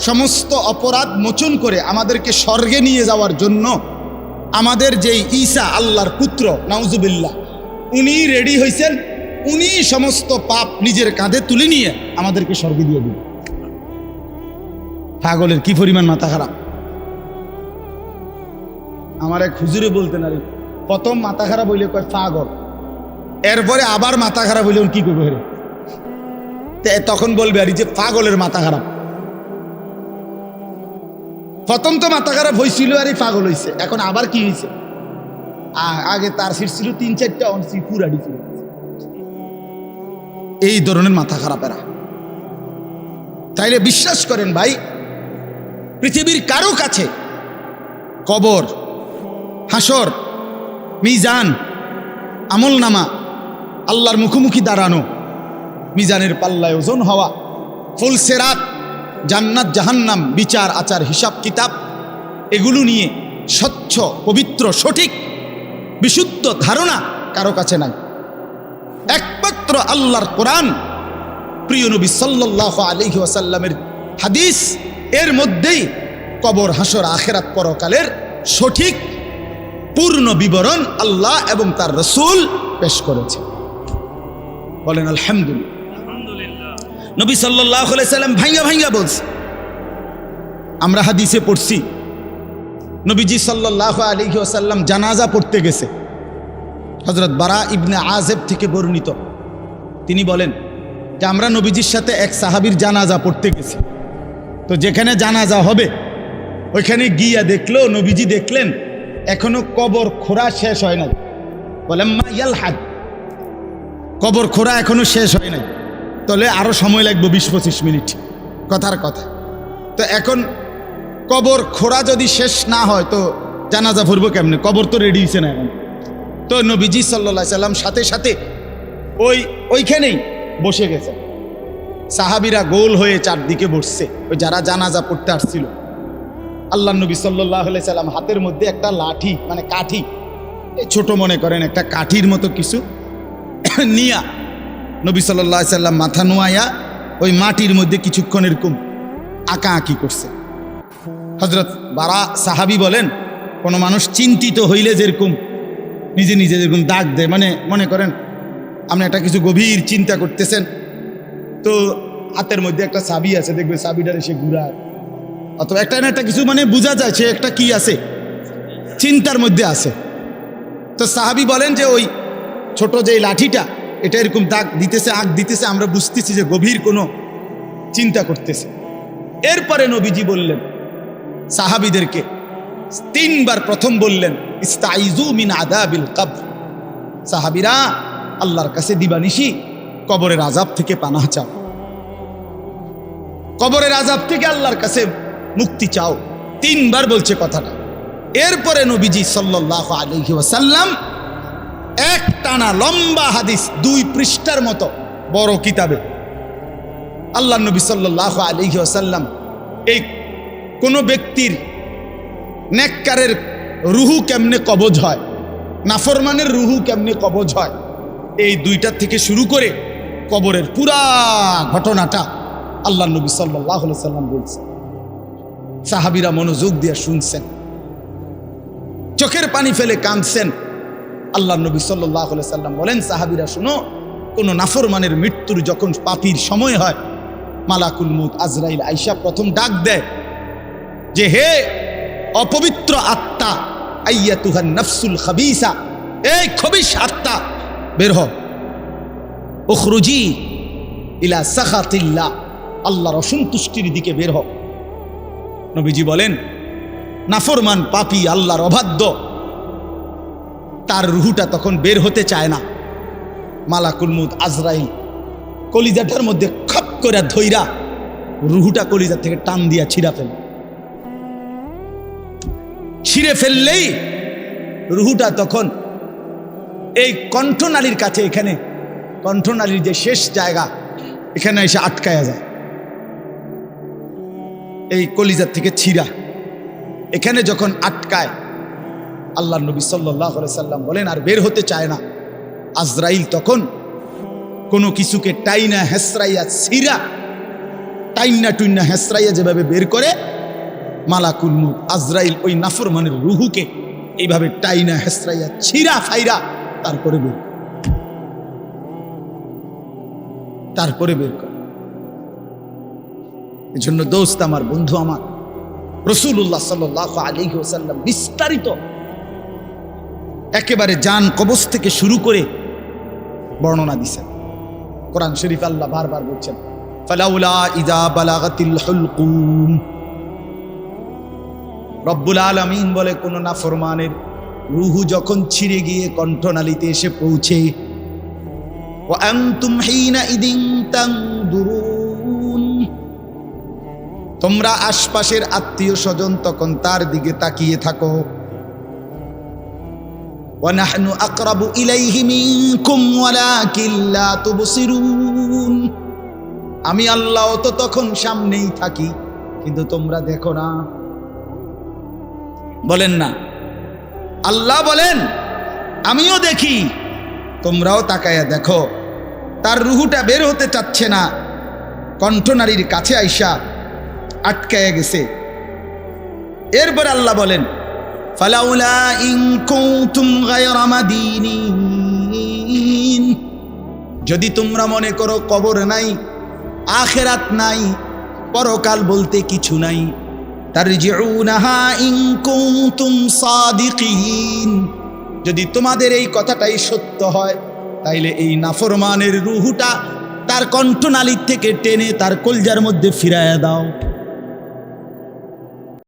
সমস্ত অপরাধ মোচন করে আমাদেরকে স্বর্গে নিয়ে যাওয়ার জন্য আমাদের যেই ঈসা, আল্লাহর পুত্র, নাউজুবিল্লাহ, উনি রেডি হয়েছেন, উনি সমস্ত পাপ নিজের কাঁধে তুলে নিয়ে আমাদেরকে স্বর্গে দিয়ে দিবেন। পাগলের কি পরিমাণ মাথা খারাপ! আমার এক হুজুরে বলতেন, আরে প্রথম মাথা খারাপ হইলে কয় পাগল, এরপরে আবার মাথা খারাপ হইলে কি করবে? তখন বলবে আর যে পাগলের মাথা খারাপ। প্রথম তো মাথা খারাপ হয়েছিল আর পাগল হয়েছে, এখন আবার কি হয়েছে? আগে তার সিট ছিল 3-4টা, পুরাডি ছিল। এই ধরনের মাথা খারাপ এরা। তাইলে বিশ্বাস করেন ভাই, পৃথিবীর কারো কাছে কবর, হাসর, মিজান, আমলনামা, আল্লাহর মুখোমুখি দাঁড়ানো, মিজানের পাল্লায় ওজন হওয়া, ফুলসেরাত, জান্নাত জাহান্নাম, বিচার আচার হিসাব কিতাব, এগুলো নিয়ে স্বচ্ছ পবিত্র সঠিক বিশুদ্ধ ধারণা কারো কাছে নাই। একমাত্র আল্লাহর কোরআন, প্রিয় নবী সাল্লাল্লাহু আলাইহি ওয়াসাল্লামের হাদিস, এর মধ্যেই কবর, হাসর, আখিরাত, পরকালের সঠিক পূর্ণ বিবরণ আল্লাহ এবং তার রাসূল পেশ করেছে। বলেন আলহামদুলিল্লাহ। নবী সাল্লাল্লাহু আলাইহি সাল্লাম ভাঙ্গা ভাঙ্গা বলছে। আমরা হাদিসে পড়ছি নবীজি সাল্লাল্লাহু আলাইহি ওয়াসাল্লাম জানাজা পড়তে গেছে। হযরত বারা ইবনে আযিব থেকে বর্ণিত, তিনি বলেন যে আমরা নবীজির সাথে এক সাহাবীর জানাজা পড়তে গেছি। তো যেখানে জানাজা হবে ওইখানে গিয়া দেখলো, নবীজি দেখলেন এখনো কবর খোঁড়া শেষ হয় নাই। বলেন মা ইয়ালহাদ, কবর খোঁড়া এখনো শেষ হয় নাই, তাহলে আরো সময় লাগবে 20-25 মিনিট, কথার কথা। তো এখন কবর খোঁড়া যদি শেষ না হয় তো জানাজা পড়বো কেমনে? কবর তো রেডি হয়েছে না এখন। তো নবীজি সাল্লাল্লাহু আলাইহি সাল্লাম সাথে সাথে ওইখানেই বসে গেছে। সাহাবীরা গোল হয়ে চারদিকে বসছে, ওই যারা জানাজা পড়তে আসছিল। আল্লাহ নবী সাল্লাল্লাহু আলাইহি সাল্লাম হাতের মধ্যে একটা লাঠি, মানে কাঠি, ছোট মনে করেন একটা কাঠির মতো কিছু নিয়া নবী সাল্লাল্লাহু আলাইহি সাল্লাম মাথা নোয়াইয়া ওই মাটির মধ্যে কিছুক্ষণ এরকম আঁকা আঁকি করছে। হযরত বারা সাহাবী বলেন, কোনো মানুষ চিন্তিত হইলে যেরকম নিজে নিজে যেরকম দাগ দেয়, মানে মনে করেন আপনি একটা কিছু গভীর চিন্তা করতেছেন, তো হাতের মধ্যে একটা চাবি আছে, দেখবে চাবিটারে সে ঘুরায়, অথবা একটা না একটা কিছু, মানে বোঝা যায় সে একটা কি আছে, চিন্তার মধ্যে আছে। তো সাহাবী বলেন যে ওই ছোট যে লাঠিটা, এটা এরকম দাগ দিতেছে, আঁক দিতেছে, আমরা বুঝতেছি যে গভীর কোনো চিন্তা করতেছে। এরপরে নবীজি বললেন সাহাবীদেরকে 3 বার, প্রথম বললেন ইস্তাইযু মিন আযাবিল কবর, সাহাবীরা আল্লাহর কাছে দিবানিশি কবরের আযাব থেকে পানাহ চাও, কবরের আযাব থেকে আল্লাহর কাছে মুক্তি চাও। 3 বার বলছে কথাটা। এরপরে নবীজি সাল্লাল্লাহু আলাইহি ওয়াসাল্লাম এক টানা লম্বা হাদিস, 2 পৃষ্ঠার মতো বড় কিতাবে আল্লাহ নবী সাল্লাল্লাহু আলাইহি ওয়াসাল্লাম এই কোন ব্যক্তির নেককারের রুহু কেমনে কবজ হয়, নাফরমানের রুহু কেমনে কবজ হয়, এই 2টা থেকে শুরু করে কবরের পুরা ঘটনাটা আল্লাহ নবী সাল্লাল্লাহু আলাইহি ওয়াসাল্লাম বলছেন। সাহাবীরা মনোযোগ দিয়ে শুনছেন, চোখের পানি ফেলে কাঁদছেন। আল্লাহ নবী সাল্লাল্লাহু আলাইহি ওয়াসাল্লাম বলেন, সাহাবীরা শুনো, কোন নাফরমানের মৃত্যুর যখন পাপীর সময় হয়, মালাকুল মউত আজরাইল আইসা প্রথম ডাক দেয় যে হে অপবিত্র আত্মা, আইয়াতুহান নাফসুল খাবিসা, এই খবিশ আত্মা বের হও, উখরুজি ইলা সাখাতিল্লাহ, আল্লাহর অসন্তুষ্টির দিকে বের হও। নবীজি বলেন নাফরমান পাপী আল্লাহর অবাধ্য, তার রুহুটা তখন বের হতে চায় না। মালাকুল মউত আজরাইল কলিজাটার মধ্যে খপ করে ধইরা রুহুটা কলিজা থেকে টান দিয়া ছিঁড়ে ফেললেই রুহুটা তখন এই কণ্ঠনালীর কাছে, এখানে কণ্ঠনালীর যে শেষ জায়গা, এখানে এসে আটকায়া যায়। এই কলিজার থেকে ছিঁড়া এখানে যখন আটকায়, আল্লাহ নবী সাল্লাল্লাহু আলাইহি সাল্লাম বলেন আর বের হতে চায় না। আজরাইল তখন কোনো কিছুকে টাইনা হেসরাইয়া ছিঁড়া, টাইনা টুইনা হেসরাইয়া যেভাবে বের করে, মালাকুল মউত আজরাইল ওই নাফরমানের রুহুকে এইভাবে টাইনা হেসরাইয়া ছিঁড়া ফাইরা তারপরে বের করে। এই জন্য দোস্ত আমার, বন্ধু আমার, রাসূলুল্লাহ সাল্লাল্লাহু আলাইহি ওয়াসাল্লাম বিস্তারিত একেবারে জান কবজ থেকে শুরু করে বর্ণনা দিয়েছেন। কোরআন শরীফ আল্লাহ বারবার বলছেন ফালাউলা ইযা বালাগাতিল হুলকুম, রব্বুল আলামিন বলে কোন নাফরমানের রুহু যখন ছিঁড়ে গিয়ে কণ্ঠনালীতে এসে পৌঁছে, ওয়া আনতুম হিনা ইদিন তানদুরুন, তোমরা আশপাশের আত্মীয় স্বজন তখন তার দিকে তাকিয়ে থাকো। ওয়ানাহনু আকরাবু ইলাইহি মিনকুম ওয়ালাকিন লা তুবসিরুন। আমি আল্লাহ তো তখন সামনেই থাকি, কিন্তু তোমরা দেখো না। বলেন না, আল্লাহ বলেন আমিও দেখি, তোমরাও তাকায়া দেখো। তার রুহুটা বের হতে চাচ্ছে না, কণ্ঠনারীর কাছে আইসা আটকায়া গেছে। এরপর আল্লাহ বলেন ফালাউলা ইন কুনতুম গায়রা মাদিনিন, যদি তোমরা মনে করো কবর নাই, আখিরাত নাই, পরকাল বলতে কিছু নাই, তারজিউনাহা ইন কুনতুম সাদিকিন, যদি তোমাদের এই কথাটাই সত্য হয়, তাইলে এই নাফরমানের রুহুটা তার কণ্ঠনালীর থেকে টেনে তার কলজার মধ্যে ফিরায়া দাও।